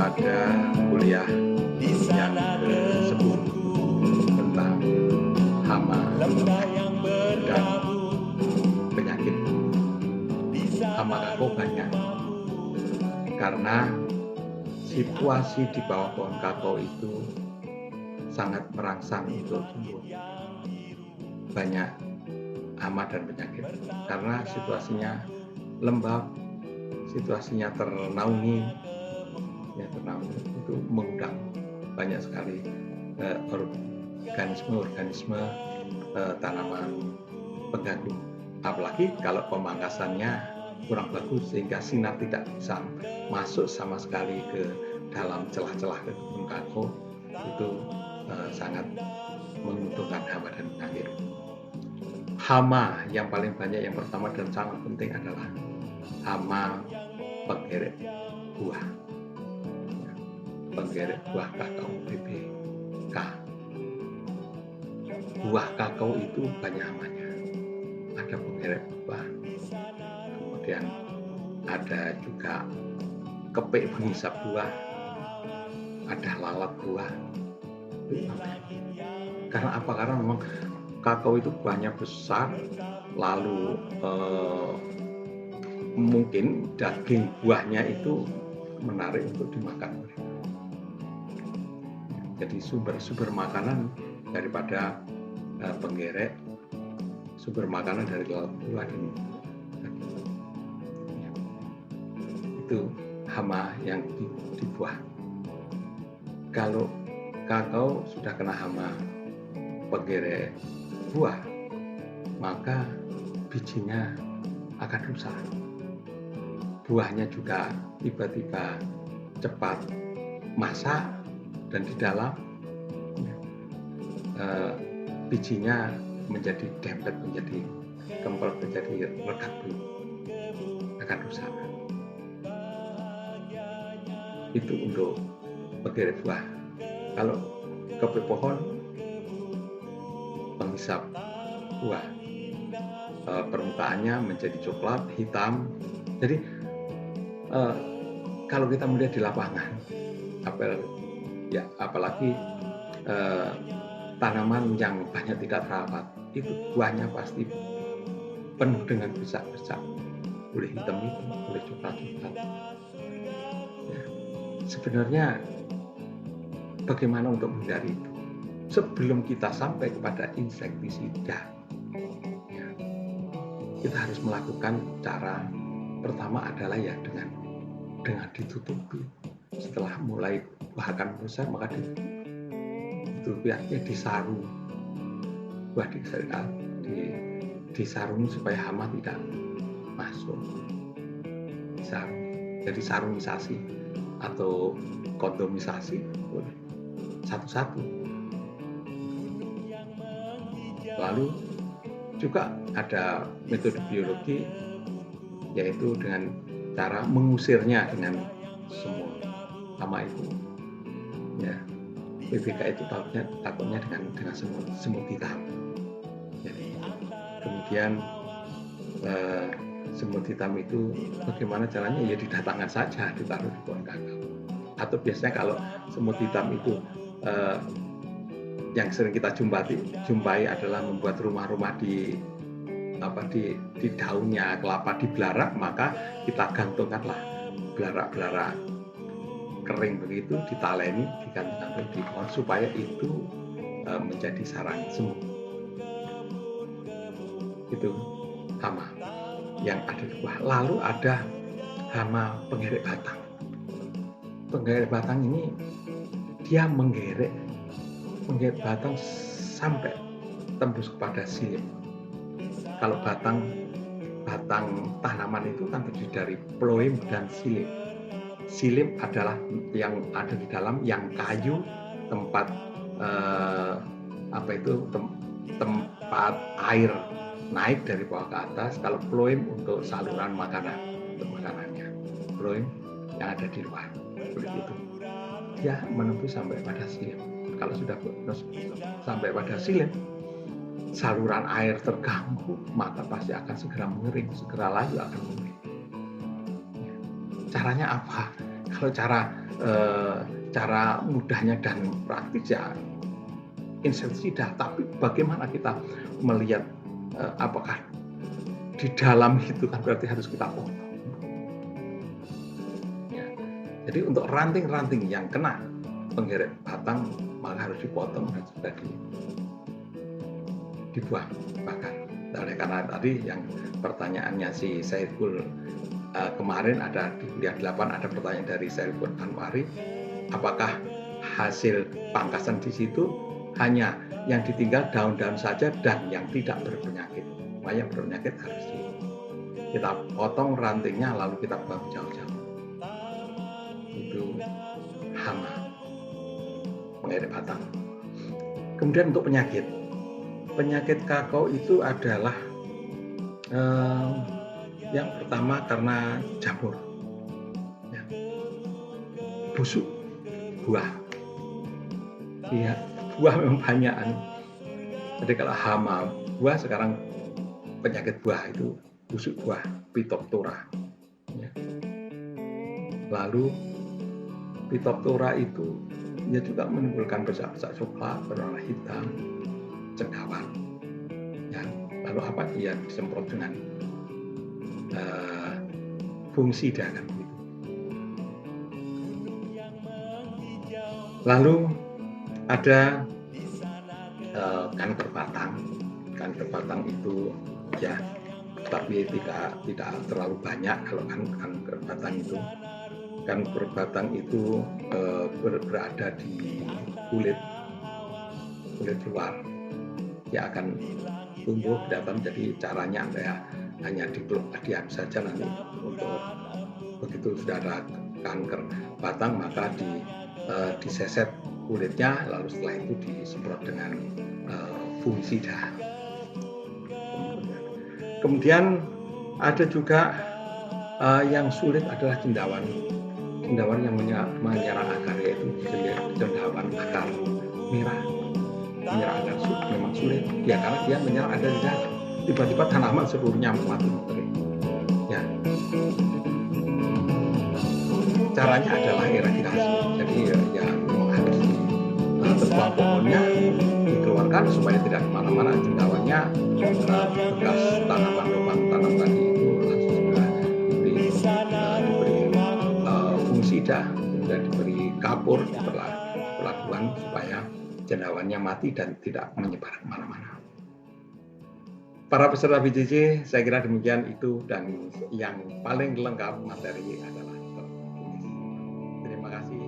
pada kuliah yang ke-10 tentang hama dan penyakit. Hama kakao banyak karena situasi di bawah pohon kakao itu sangat merangsang untuk tumbuh banyak hama dan penyakit karena situasinya lembab, situasinya ternaungi itu mengundang banyak sekali organisme tanaman pengganggu, apalagi kalau pemangkasannya kurang bagus sehingga sinar tidak bisa masuk sama sekali ke dalam celah-celah kebun kakao, itu sangat menguntungkan hama dan penyakit. Hama yang paling banyak yang pertama dan sangat penting adalah hama penggeret buah. Penggeret buah kakao BBK. Buah kakao itu banyak hamanya. Ada penggeret buah, kemudian ada juga kepik penghisap buah, ada lalat buah. Karena apa? Karena memang kakao itu buahnya besar, lalu mungkin daging buahnya itu menarik untuk dimakan. Jadi sumber makanan daripada penggeret, sumber makanan dari lalat buah dan itu hama yang di buah. Kalau kakao sudah kena hama penggeret buah, maka bijinya akan rusak. Buahnya juga tiba-tiba cepat masak dan di dalam bijinya menjadi dempet, menjadi kempel, menjadi redak belum, akan rusak. Itu untuk penggeret buah. Kalau kepik pohon penghisap buah, permukaannya menjadi coklat hitam. Jadi kalau kita melihat di lapangan, apalagi tanaman yang banyak tidak terawat, itu buahnya pasti penuh dengan bercak-bercak, boleh hitam, boleh coklat. Sebenarnya bagaimana untuk menghindari itu? Sebelum kita sampai kepada insektisida, kita harus melakukan cara pertama adalah dengan ditutupi. Setelah mulai buah akan besar, maka ditutupi, artinya disaru. Buah disarungi supaya hama tidak masuk. Disarung. Jadi sarunisasi atau kondomisasi boleh satu-satu. Lalu juga ada metode biologi, yaitu dengan cara mengusirnya dengan semua hama itu. Ya, BBK itu takutnya dengan semut hitam. Ya. Kemudian semut hitam itu bagaimana caranya? Ya didatangkan saja, ditaruh di pohon kakao. Atau biasanya kalau semut hitam itu yang sering kita jumpai adalah membuat rumah-rumah di daunnya kelapa, di belarak, maka kita gantungkanlah belarak-belarak kering begitu, ditaleni, digantung di pohon supaya itu menjadi sarang semut. Itu hama yang ada di buah. Lalu ada hama penggeret batang. Penggeret batang ini dia menggeret batang sampai tembus kepada silip. Kalau batang tanaman itu kan terdiri dari phloem dan silip. Silip adalah yang ada di dalam, yang kayu, tempat tempat air naik dari bawah ke atas. Kalau phloem untuk saluran makanan, untuk makanannya. Phloem yang ada di luar, seperti itu. Dia menembus sampai pada silip. Kalau sudah sampai pada silip, saluran air terganggu, maka pasti akan segera mengering, segera layu akan mengering. Caranya apa? Kalau cara cara mudahnya dan praktis ya insektisida, tapi bagaimana kita melihat apakah di dalam itu kan berarti harus kita potong. Ya. Jadi untuk ranting-ranting yang kena penggeret batang maka harus dipotong dan sudah dibuang bakar. Oleh karena tadi yang pertanyaannya si Saiful kemarin ada di kuliah 8 ada pertanyaan dari Saiful Anwari, apakah hasil pangkasan di situ hanya yang ditinggal daun-daun saja dan yang tidak berpenyakit. Yang berpenyakit harus kita potong rantingnya lalu kita buang jauh-jauh. Itu hama penggeret batang. Kemudian untuk penyakit kakao itu adalah yang pertama karena jamur, ya. Busuk buah, ya, buah memang banyakan. Jadi kalau hama buah sekarang penyakit buah itu busuk buah, Phytophthora. Ya. Lalu Phytophthora itu ya juga menimbulkan besak-besak coklat berwarna hitam, cendawan. Ya. Lalu apa? Ya disemprot dengan fungsida kan gitu. Lalu ada kanker batang. Kanker batang itu ya tapi tidak terlalu banyak kalau kanker batang itu. Kanker batang itu berada di kulit luar. Dia akan tumbuh datang, jadi caranya hanya diam saja nanti untuk begitu sudah ada kanker batang maka diseset kulitnya lalu setelah itu disemprot dengan fungisida. Kemudian ada juga yang sulit adalah cendawan yang menyerang akar, yaitu cendawan akar merah. Menyerang akar memang sulit ya karena dia menyerang ada di dalam. Tiba-tiba tanaman seluruhnya mati. Ya. Caranya adalah iradikasi. Jadi ya memang harus tebang pohonnya dikeluarkan supaya tidak kemana-mana cendawannya bekas tanaman tadi itu langsung sudah diberi fungisida, kemudian diberi kapur, perlakuan supaya cendawannya mati dan tidak menyebar kemana-mana. Para peserta BJJ, saya kira demikian itu, dan yang paling lengkap materi adalah tertulis. Terima kasih.